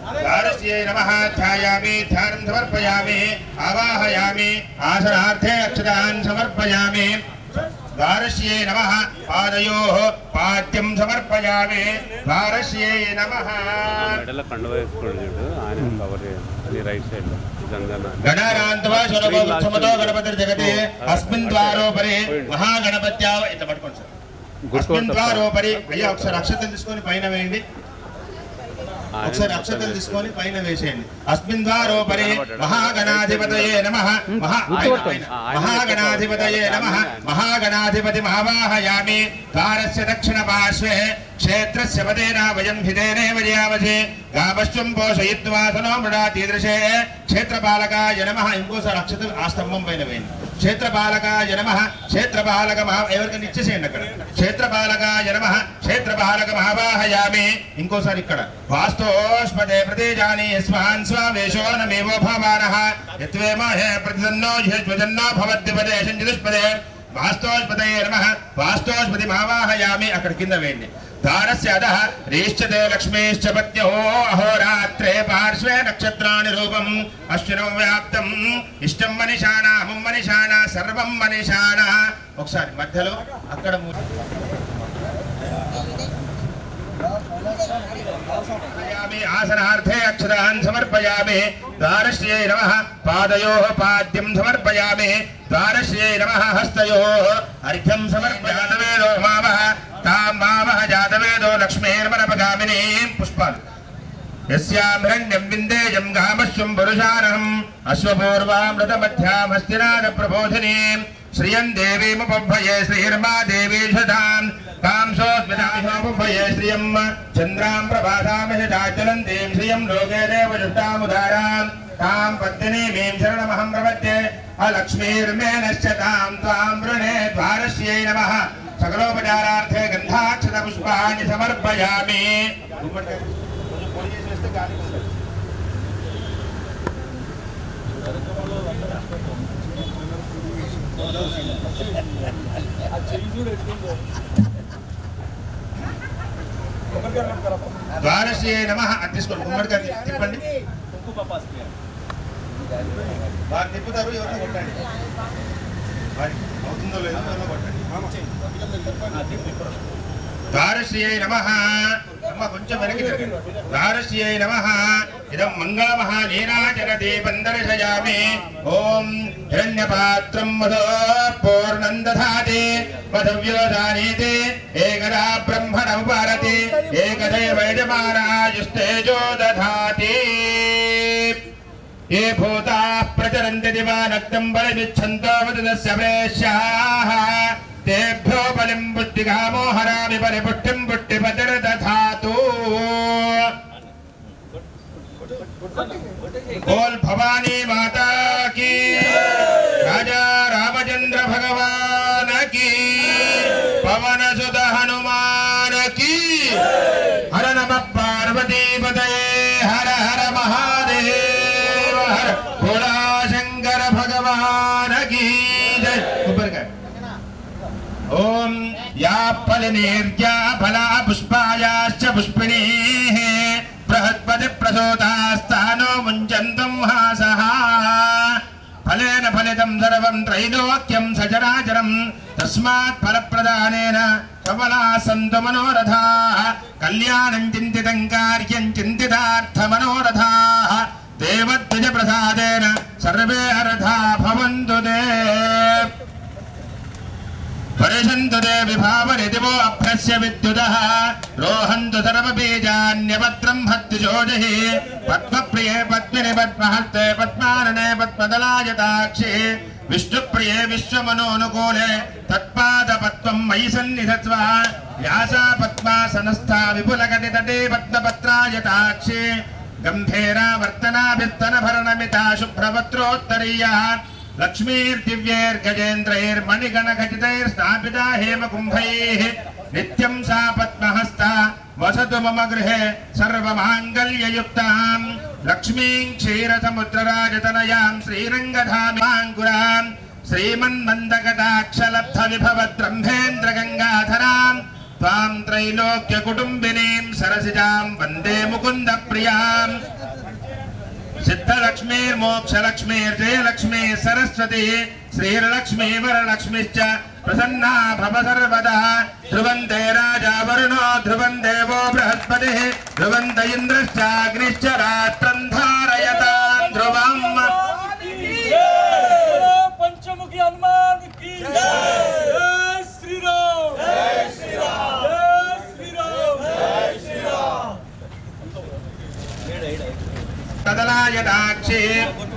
द्वारस्यै नमः ध्यायामि ध्यानं समर्पयामि आवाहयामि आसनार्थे अक्षतान् समर्पयामि द्वारस्यै नमः पादयोः पाद्यं समर्पयामि द्वारस्यै नमः गणानान्तवा शोभोत्सवतो गणपतिर्जगति अस्मिन् द्वारोपरि महागणपत्याव इट्ला पట్టుకోండి సార్ अस्मिन् द्वारोपरि అయ్యా ఒకసారి అక్షతలు తీసుకొని పైన వేయండి ఒకసారి అక్షతలు తీసుకొని పైన వేసేయండి अस्मिन् द्वारोपरि महागणाधिपतये नमः महागणाधिपतये नमः महागणाधिपतिम् आवाहयामि द्वारस्य दक्षिणपार्श्वे क्षेत्रस्य पदेन वयं हितेनेव जयामहे गावश्वं पोषयित्वा तनो मृडातीदृशे क्षेत्रपालकाय नमः ఇంకోసారి అక్షతలు ఆ స్తంభం పైన వేయండి क्षेत्रपालकाय नमः क्षेत्रपालकम् ఎవరికైనా ఇచ్చేసేయండి అక్కడ क्षेत्रपालकाय नमः क्षेत्रपालकम् आवाहयामि ఇంకోసారి ఇక్కడ వాస్తోష్పదే ప్రతిజాని స్వాన్ స్వావేశో నమేవో భవానః యత్వేమహే ప్రతిదన్నో జ్వజన్నో భవద్దిపదే సంజదుష్పదే వాస్తోష్పదయే నమః వాస్తోష్పదిम् ఆవాహయామి అక్కడ కింద వేయండి द्वारस्य अधः रीष्यते लक्ष्मीश्च पत्न्यो अहोरात्रे पार्श्वे नक्षत्राणि रूपम् अश्विनो व्याप्तम् इष्टं मनिषाणा मुं मनिषाणा सर्वं मनिषाणा ఒకసారి మధ్యలో అక్కడ आसनार्थे अक्षतान् समर्पयामि द्वारस्यै नमः पादयोः पाद्यं समर्पयामि द्वारस्यै नमः हस्तयोः अर्घ्यं समर्पयामि मावः तां मावः जातवेदो लक्ष्मीर्मनपगामिनीं पुष्पान् यस्यां हिरण्यं विन्देयं गामश्वं पुरुषानहम् अश्वपूर्वामृतमध्यां हस्तिनादप्रबोधिनीं श्रियं देवीमुपभये श्रीर्मा देवी शताम् कांसोस्मितामुपभये श्रियं चन्द्रां प्रभातामहि चाचलन्तीं श्रियं लोके देवजुष्टामुदारां तां पत्नीमीं शरणमहं प्रपद्ये अलक्ष्मीर्मेनश्च तां त्वां वृणे द्वारस्यै नमः सकलोपचारार्थे गन्धाक्षतपुष्पाणि समर्पयामि द्वारस्यै नमः अतिस्को गुम्मडिका तिप्पंడి వారు తిప్పుతారు ఎవరో కొట్టండి మరి అవుతుందో లేదో ఎవరో కొట్టండి द्वारस्यै नमः अम्म కొంచెం వెనక్కి తిరగండి द्वारस्यै नमः इदं मङ्गलमहानीराजगदीपं दर्शयामि ॐ हिरण्यपात्रं मधो पूर्णं दधाति मधव्योदानीति एकदा ब्रह्मणमुपारति एकदैव यजमानायुस्तेजो दधाति ये भूताः प्रचरन्ति दिवानक्तं बलिमिच्छन्तो वदतस्य प्रेष्याः तेभ्यो बलिं बुद्धिकामो हरामि बलिपुष्टिं पुष्टिपतिर्दधातु बोल भवानी माता की राजा रामचंद्र भगवान की पवन सुत हनुमान की हर नमः पार्वती पतये हर हर महादेव हर भोला शंकर भगवान की जय ऊपर का ओम या फलनेर्या फला पुष्पायाश्च पुष्पिणीः बृहस्पति प्रसोतास्तानो मुञ्चन्तुं हासः फलेन फलितं सर्वं त्रैलोक्यं सचराचरं तस्मात् फलप्रदानेन सबलाः सन्तु मनोरथाः कल्याणं चिन्तितं कार्यं चिन्तितार्थमनोरथाः देवद्विजप्रसादेन सर्वे अर्था भवन्तु ते परिषन्तु ते विभावनि दिवो अभ्यस्य विद्युतः रोहन्तु सर्वबीजान्यपत्रं हत्तिशोजहि पद्मप्रिये पद्मिनि पद्महस्ते पद्मानने पद्मदलायताक्षि विष्णुप्रिये विश्वमनोनुकूले तत्पादपद्मं मयि सन्निधत्स्व व्यासा पद्मासनस्था विपुलकटितटे पद्मपत्रायताक्षि गम्भीरावर्तनाभित्तनभरणमिता शुभ्रवत्रोत्तरीयः लक्ष्मीर्दिव्यैर्गजेन्द्रैर्मणिगणखचितैर्स्थापिता हेमकुम्भैः नित्यं सा पद्महस्ता वसतु मम गृहे सर्वमाङ्गल्ययुक्तां लक्ष्मीं क्षीरसमुद्रराजतनयां श्रीरङ्गधामाङ्कुरां श्रीमन्मन्दकटाक्षलब्धविभवद्ब्रह्मेन्द्रगङ्गाधरां त्वां त्रैलोक्य कुटुंबिनीं सरसिजां वन्दे मुकुन्द प्रियां सिद्धलक्ष्मीर्मोक्षलक्ष्मीर्जयलक्ष्मी सरस्वती श्रीलक्ष्मी वरलक्ष्मीश्च प्रसन्ना भव सर्वदा ध्रुवन्ते राजा वरुणो ध्रुवं देवो बृहस्पतिः ध्रुवन्त इन्द्रश्चाग्निश्च रात्रं धारयतां ध्रुवम् पंचमुखी हनुमान की जय श्री राम जय श्री राम जय श्री राम जय श्री राम तदलायदाक्षी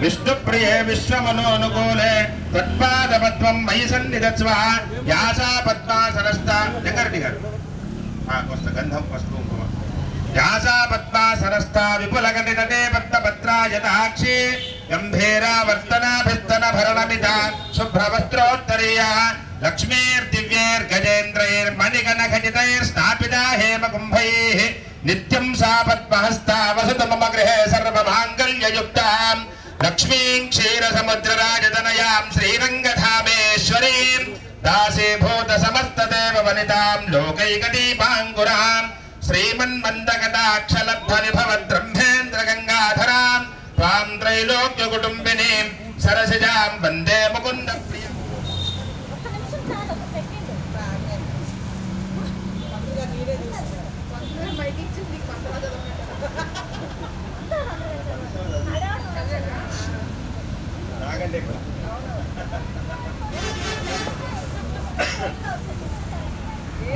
विष्णुप्रिये विश्वमनोनुकूले तत्पादपद्मं मयि सन्निधत्स्व यासा पद्मासनस्था निकर्निकर् कोस्त गन्धं वस्तु यासा पद्मासनस्था विपुलगणितटे पद्मपत्रायदाक्षी गम्भीरावर्तनाभिस्तनभरणमिता शुभ्रवस्त्रोत्तरीया लक्ष्मीर्दिव्यैर्गजेन्द्रैर्मणिगणखचितैर्स्थापिता हेमकुम्भैः नित्यं सा पद्महस्ता वसतु मम गृहे सर्वमाङ्गल्ययुक्तां लक्ष्मीं क्षीरसमुद्रराजतनयां श्रीरङ्गधामेश्वरीं दासीभूतसमस्तदेव वनितां लोकैकदीपाङ्कुरां श्रीमन्मन्दकटाक्षलब्धनिभवद्ब्रह्मेन्द्रगङ्गाधरां त्वां त्रैलोक्यकुटुम्बिनीं सरसिजां वन्दे मुकुन्दप्रियाम्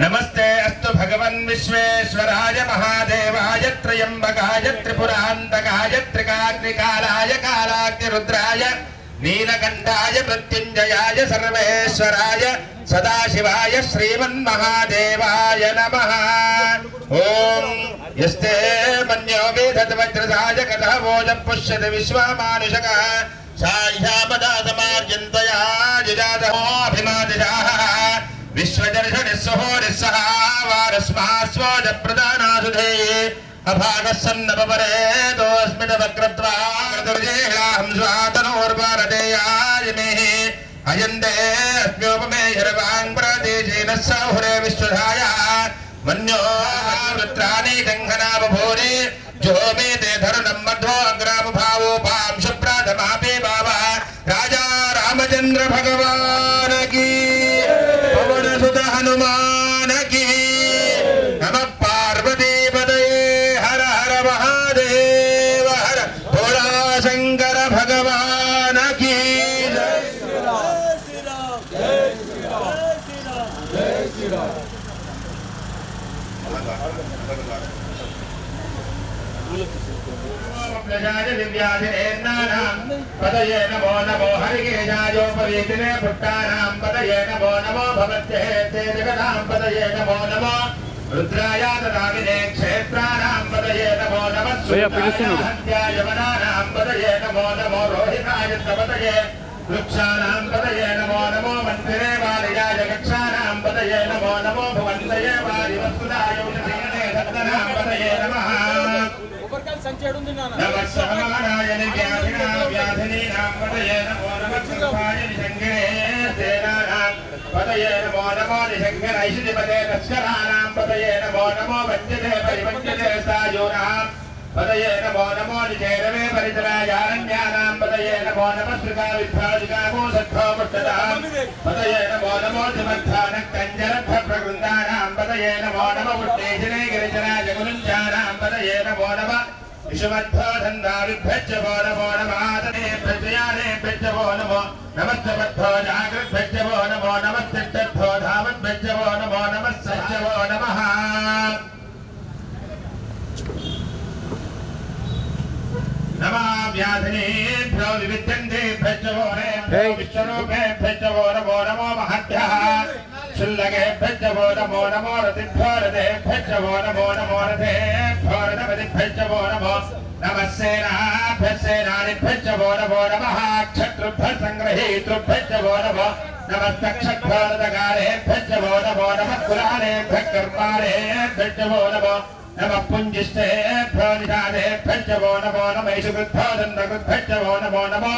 नमस्ते अस्तु भगवन् विश्वेश्वराय महादेवाय त्र्यम्बकाय त्रिपुरान्तकाय त्रिकाग्निकालाय कालाग्निरुद्राय नीलकण्ठाय मृत्युञ्जयाय सर्वेश्वराय सदाशिवाय श्रीमन्महादेवाय नमः। ओम यस्ते मन्यो वेदवज्रदाय कथावोजं पुष्यते विश्वमानुषकः साह्यामदासमार्जन्तया जिजातमोऽभिमादिजाः विश्वदर्शनिस्सहोरिस्सः वारस्मास्वोजप्रदानासुधे अभागस्सन्नपरे दोस्मितवक्रत्वा दुर्जेहाहं स्वातनोर्भारतेयाय मेः अयन्ते अस्म्योपमे शर्वाङ् प्रदेशेन सौहरे विश्वधाय मन्यो वृत्राणि जङ्घनावभूरि जोमे ते धरुणं मध्वो अग्रामभावोपां शुभ्राधमापि बाबा राजा रामचन्द्र भगवान की पवनसुत हनुमान की नमः पार्वती पतये हर हर महादेव हर भोला शंकर भगवान की जय श्री राम जय श्री राम जय श्री राम पदये नमो नमो हरिकेशायोपवीतिने पुट्टानां पदये नमो नमो भवत्येते जगदां पदये नमो नमो रुद्राय ददामिने क्षेत्राणां पदये नमो नमः सूर्याय वनानां पदये नमो नमो रोहिताय पदये वृक्षाणां पदये नमो नमो मन्दिरे वालियाय कक्षाणां पदये नमो नमो भवन्तये वारिवस्तुदाय उषधीने दत्तनां पदये नमः। नमः सहमानाय निर्व्याधिनां व्याधिनीनां पदये नमो नमः सर्वाय निषङ्गिने सेनानां पदये नमो नमो निषङ्गिनैषधिपदे तस्कराणां पदये नमो नमो वञ्चते परिवञ्चते सायूनां पदये नमो नमो निचैरवे परितरायारण्यानां पदये नमो नमः श्रुकाविभ्राजिकामो सद्धो मुष्टदां पदये नमो नमो जिमध्वानक्कञ्जरद्धप्रवृन्दानां पदये नमो नमो मुष्टेशिने गिरिजनाय गुरुञ्जानां पदये नमो नमः विषमध्वधन्दाविभ्यश्च वो नमो नमातनेभ्यश्च वो नमो नमस्तमध्वो जागृद्भ्यश्च वो नमो नमस्तिष्ठध्वो धावद्भ्यश्च वो नमो नमस्सश्च वो नमः। नमः व्याधिनेभ्यो विविध्यन्तेभ्यश्च वो नेभ्यो विश्वरूपेभ्यश्च वो नमो नमो महद्भ्यः शुल्लकेभ्यश्च वो नमो नमो रतिभ्यो रथेभ्यश्च वो नमो नमो रथेभ्यो रथपतिभ्यश्च वो नमो नमः सेनाभ्यः सेनानिभ्यश्च वो नमो नमः क्षत्रुभ्यः सङ्ग्रहीतृभ्यश्च वो नमो नमस्तक्षभ्यो रथकारेभ्यश्च वो नमो नमः कुलालेभ्यः कर्मारेभ्यश्च वो नमो नमः पुञ्जिष्ठेभ्यो निषादेभ्यश्च ऋषिभ्यश्च वो नमो नमैषु कृद्धो दन्तकृद्भ्यश्च वो नमो नमो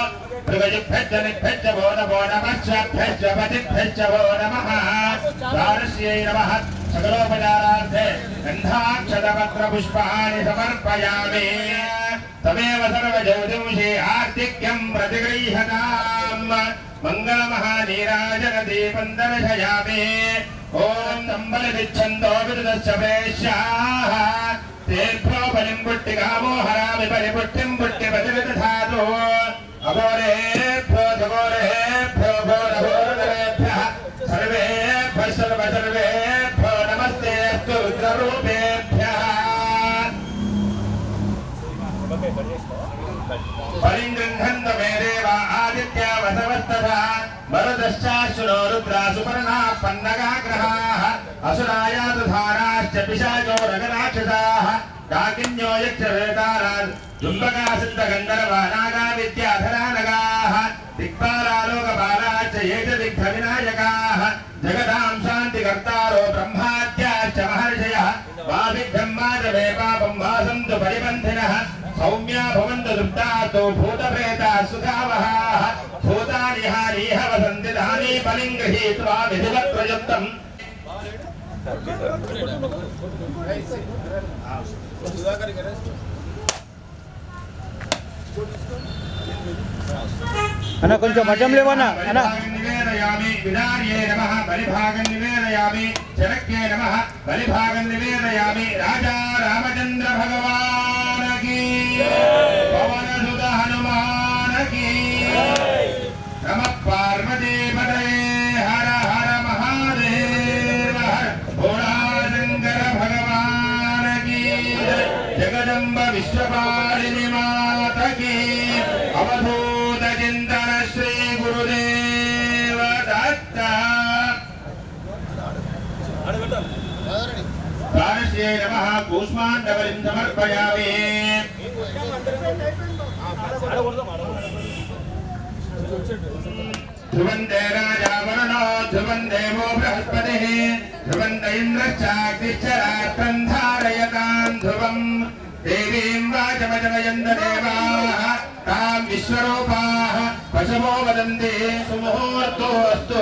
मृगजिभ्यश्च निभ्यश्च वो नमो नमः शाभ्यश्च पतिभ्यश्च वो नमः तारस्यै नमः सकलोपचारार्थे गन्धाक्षतपत्रपुष्पाणि समर्पयामि तमेव सर्वज्योतिंषि आर्तिक्यं प्रतिगृह्यताम् मङ्गलमहानीराजनदीपं दर्शयामि ॐ सम्बलदिच्छन्दो विदुदस्य प्रेष्याः तेभ्यो बलिं पुट्टिकामो हरामि परिपुष्टिं पुट्टिपतिविदधातु अघोरेभ्यो सघोरेभ्यो घोरघोरधरेभ्यः सर्वेभ्यः सर्वेभ्यो नमस्ते अस्तु रुद्ररूपेभ्यः बलिं गृह्णन्त मे देवा आदित्या वसवस्तथा मरुदश्चाश्विनो रुद्रा सुपर्णा पन्नगाग्रहाः असुरायातु धाराश्च पिशाचो रगराक्षसाः काकिन्यो यक्षवेतारान् जुम्बका सिद्धगन्धर्वा नागा विद्याधरानगाः दिक्पालालोकपालाश्च ये च दिग्भविनायकाः जगदां शान्तिकर्तारो ब्रह्माद्याश्च महर्षयः वाभिब्रह्मा च मे पापं वासन्तु परिबन्धिनः सौम्या भवन्तु दुष्टातो भूतप्रेताः सुखावहाः भूतानि हारीह वसन्ति तानि बलिं गृहीत्वा विधिवत् प्रयुक्तम् అన్న కొంచెం మఠం లేవన్నా అన్న నివేదయామి వినార్యే నమః బలిభాగం నివేదయామి చరక్యే నమః బలిభాగం నివేదయామి రాజా రామచంద్ర భగవానకి పవనసుత హనుమానకి నమః పార్వతీపతయే హర హర మహాదేవ భోళా శంకర భగవానకి జగదంబ విశ్వపాలిని మాతకి అవధూత చింతన శ్రీ గురుదేవ దత్త తారశ్రీ నమః కూష్మాండవలిం సమర్పయామి ధ్రువందే రాజా వరుణో ధ్రువం దేవో బృహస్పతిః ధ్రువంత ఇంద్రశ్చాగ్నిశ్చ రాష్ట్రం ధారయతాం ధ్రువం దేవీం వాచమజమయంత దేవాః తాం విశ్వరూపాః పశవో వదంతి సుముహూర్తోऽస్తు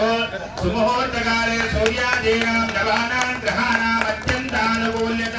సుముహూర్తకాలే సూర్యాదీనాం నవానాం గ్రహాణాం అత్యంతానుకూల్యత